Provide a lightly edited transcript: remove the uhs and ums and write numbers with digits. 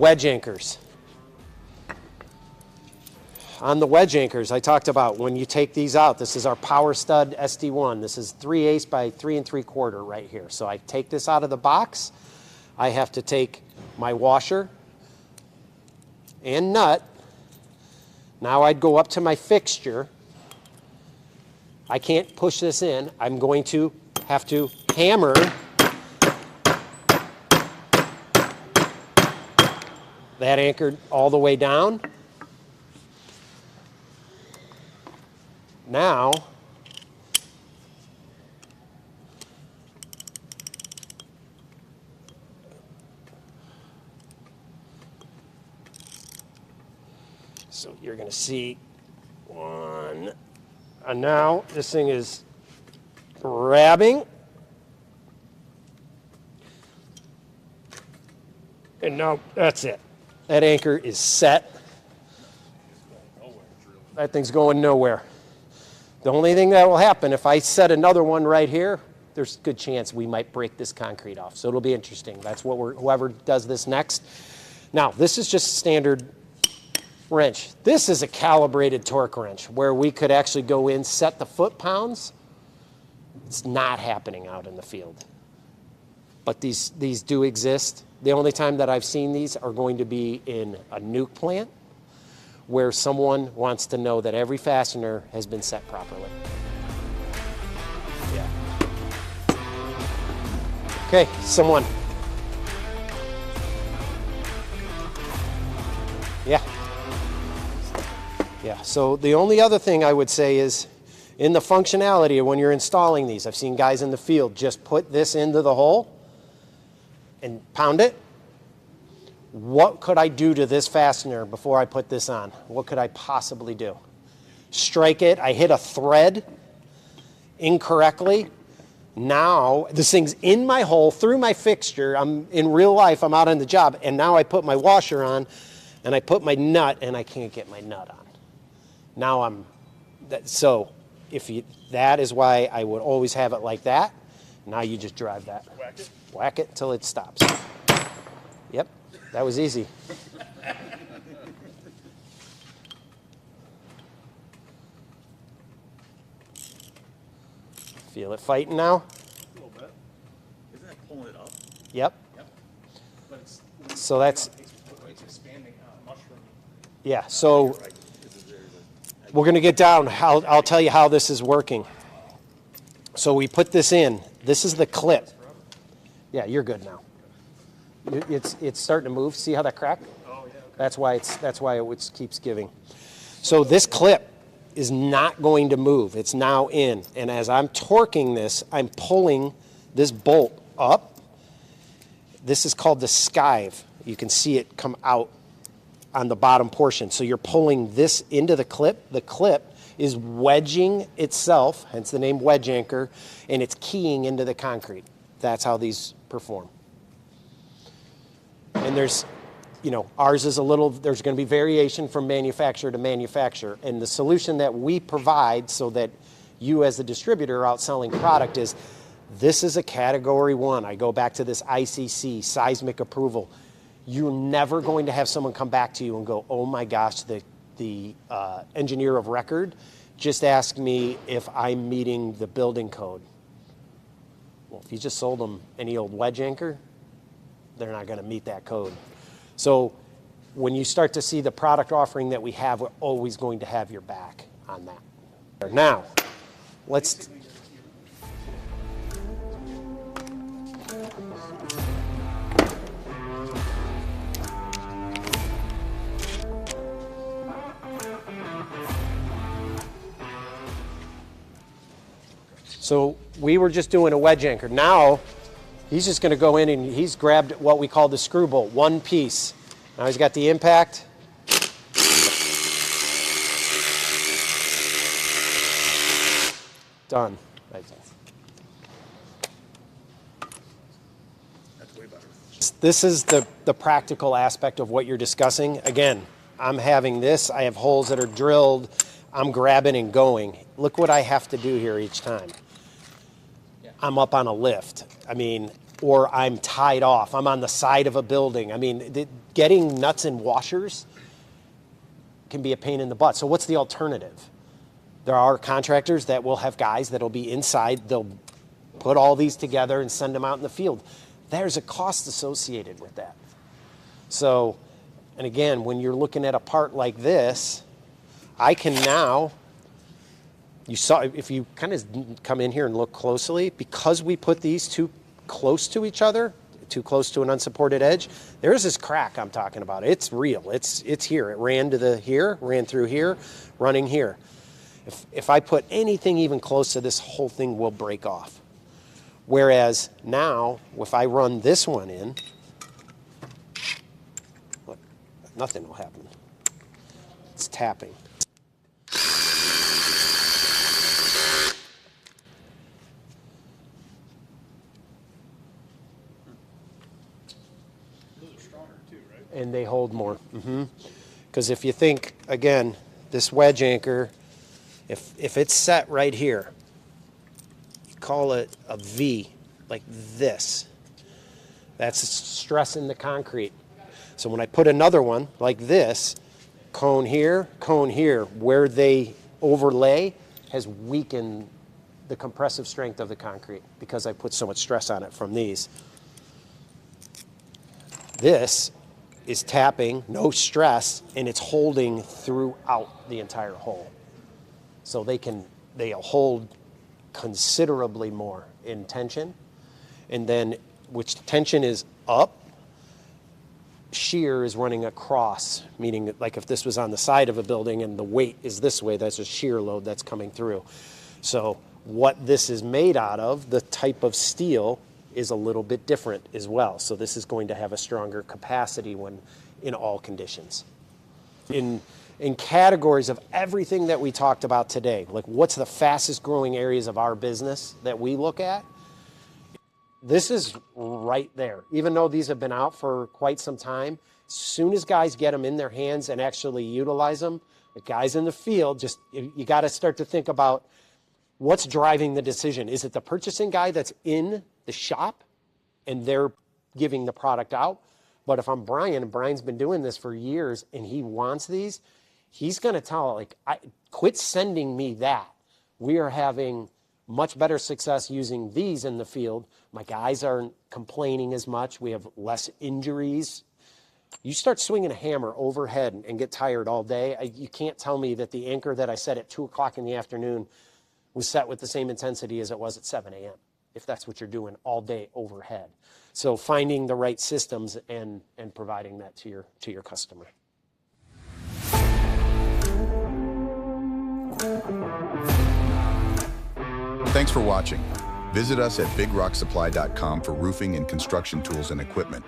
wedge anchors. On the wedge anchors, I talked about when you take these out, this is our power stud SD1. This is 3/8 by 3 3/4 right here. So I take this out of the box. I have to take my washer and nut. Now I'd go up to my fixture. I can't push this in. I'm going to have to hammer that anchored all the way down. Now, so you're going to see one, and now this thing is grabbing, and now that's it. That anchor is set. That thing's going nowhere. The only thing that will happen, if I set another one right here, there's a good chance we might break this concrete off. So it'll be interesting. That's what whoever does this next. Now, this is just standard wrench. This is a calibrated torque wrench where we could actually go in, set the foot-pounds. It's not happening out in the field. But these do exist. The only time that I've seen these are going to be in a nuke plant, where someone wants to know that every fastener has been set properly. Yeah. Okay, someone. Yeah. Yeah, so the only other thing I would say is in the functionality of when you're installing these, I've seen guys in the field just put this into the hole and pound it. What could I do to this fastener before I put this on? What could I possibly do? Strike it. I hit a thread incorrectly. Now this thing's in my hole through my fixture. I'm in real life. I'm out on the job, and now I put my washer on, and I put my nut, and I can't get my nut on. Now so if you, that is why I would always have it like that. Now you just drive that. Whack it. Whack it till it stops. Yep. That was easy. Feel it fighting now? A little bit. Isn't it pulling it up? Yep. Yep. But it's, So that's, it's expanding mushroom. yeah, so we're going to get down. I'll tell you how this is working. So we put this in. This is the clip. Yeah, you're good now. It's starting to move. See how that cracked? Oh, yeah. Okay. That's why it keeps giving. So this clip is not going to move. It's now in. And as I'm torquing this, I'm pulling this bolt up. This is called the skive. You can see it come out on the bottom portion. So you're pulling this into the clip. The clip is wedging itself, hence the name wedge anchor, and it's keying into the concrete. That's how these perform. And there's, ours is there's going to be variation from manufacturer to manufacturer. And the solution that we provide so that you as the distributor are out selling product is, this is a category 1. I go back to this ICC, seismic approval. You're never going to have someone come back to you and go, oh my gosh, the engineer of record just asked me if I'm meeting the building code. Well, if you just sold them any old wedge anchor, they're not going to meet that code. So when you start to see the product offering that we have, we're always going to have your back on that. Now, let's... So we were just doing a wedge anchor. Now, he's just going to go in and he's grabbed what we call the screw bolt, one piece. Now he's got the impact. Done. That's way better. This is the practical aspect of what you're discussing. Again, I'm having this. I have holes that are drilled. I'm grabbing and going. Look what I have to do here each time. I'm up on a lift. I mean, or I'm tied off, I'm on the side of a building. I mean, getting nuts and washers can be a pain in the butt. So what's the alternative? There are contractors that will have guys that'll be inside, they'll put all these together and send them out in the field. There's a cost associated with that. So, and again, when you're looking at a part like this, I can now, you saw, if you kind of come in here and look closely, because we put these too close to each other, too close to an unsupported edge, there's this crack I'm talking about. It's real, it's here. It ran to here, ran through here, running here. If I put anything even close to this, whole thing will break off. Whereas now, if I run this one in, look, nothing will happen. It's tapping. Those are stronger too, right? And they hold more. Because if you think, again, this wedge anchor, if it's set right here, you call it a V, like this. That's stress in the concrete. So when I put another one like this, cone here, where they overlay has weakened the compressive strength of the concrete because I put so much stress on it from these. This is tapping, no stress, and it's holding throughout the entire hole. So they'll hold considerably more in tension. And then, which tension is up, shear is running across, meaning like if this was on the side of a building and the weight is this way, that's a shear load that's coming through. So what this is made out of, the type of steel, is a little bit different as well. So this is going to have a stronger capacity when in all conditions. In categories of everything that we talked about today, like what's the fastest growing areas of our business that we look at, this is right there. Even though these have been out for quite some time, as soon as guys get them in their hands and actually utilize them, the guys in the field, you got to start to think about what's driving the decision. Is it the purchasing guy that's in the shop and they're giving the product out? But if I'm Brian, and Brian's been doing this for years and he wants these, he's going to tell, like, quit sending me that. We are having much better success using these in the field. My guys aren't complaining as much. We have less injuries. You start swinging a hammer overhead and get tired all day. You can't tell me that the anchor that I set at 2 o'clock in the afternoon was set with the same intensity as it was at 7 a.m., if that's what you're doing all day overhead. So finding the right systems and providing that to your customer. Thanks for watching. Visit us at bigrocksupply.com for roofing and construction tools and equipment.